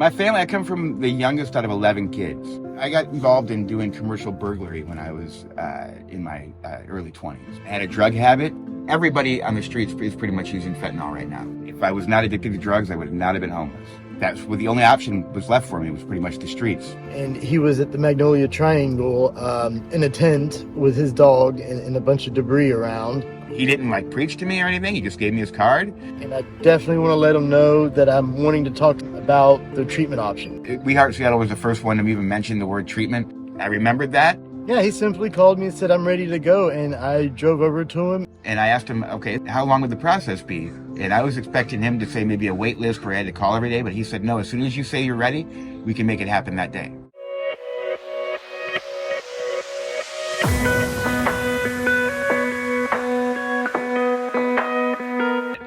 My family, I come from the youngest out of 11 kids. I got involved in doing commercial burglary when I was in my early 20s. I had a drug habit. Everybody on the streets is pretty much using fentanyl right now. If I was not addicted to drugs, I would not have been homeless. That's what the only option was left for me, was pretty much the streets. And he was at the Magnolia Triangle in a tent with his dog and a bunch of debris around. He didn't preach to me or anything. He just gave me his card. And I definitely want to let him know that I'm wanting to talk about the treatment option. We Heart Seattle was the first one to even mention the word treatment. I remembered that. Yeah, he simply called me and said, I'm ready to go. And I drove over to him. And I asked him, okay, how long would the process be? And I was expecting him to say maybe a wait list where I had to call every day. But he said, no, as soon as you say you're ready, we can make it happen that day.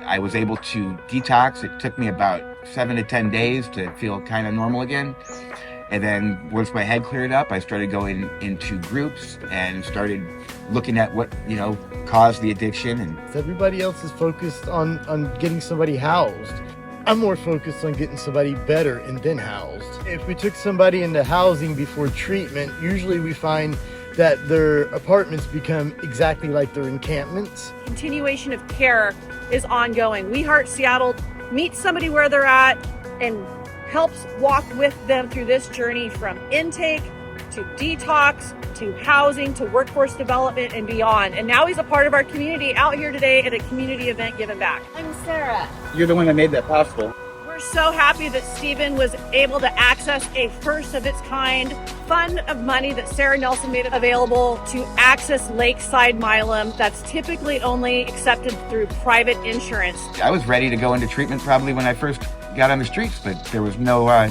I was able to detox. It took me about 7 to 10 days to feel kind of normal again. And then once my head cleared up, I started going into groups and started looking at what, caused the addiction. And everybody else is focused on getting somebody housed. I'm more focused on getting somebody better and then housed. If we took somebody into housing before treatment, usually we find that their apartments become exactly like their encampments. Continuation of care is ongoing. We Heart Seattle meets somebody where they're at and helps walk with them through this journey from intake to detox to housing to workforce development and beyond. And now he's a part of our community out here today at a community event giving back. I'm Sarah. You're the one that made that possible. We're so happy that Stephen was able to access a first of its kind fund of money that Sarah Nelson made available to access Lakeside Milam that's typically only accepted through private insurance. I was ready to go into treatment probably when I first got on the streets, but there was no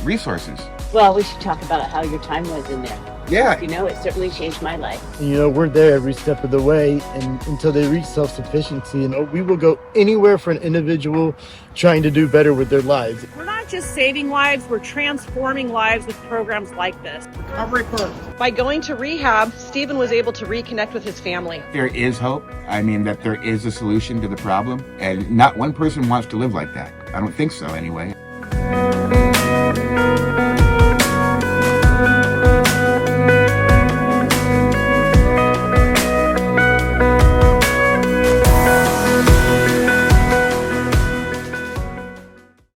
resources. Well, we should talk about how your time was in there. Yeah. It certainly changed my life. We're there every step of the way and until they reach self-sufficiency. And we will go anywhere for an individual trying to do better with their lives. We're not just saving lives, we're transforming lives with programs like this. Recovery first. By going to rehab, Stephen was able to reconnect with his family. There is hope. That there is a solution to the problem. And not one person wants to live like that. I don't think so anyway.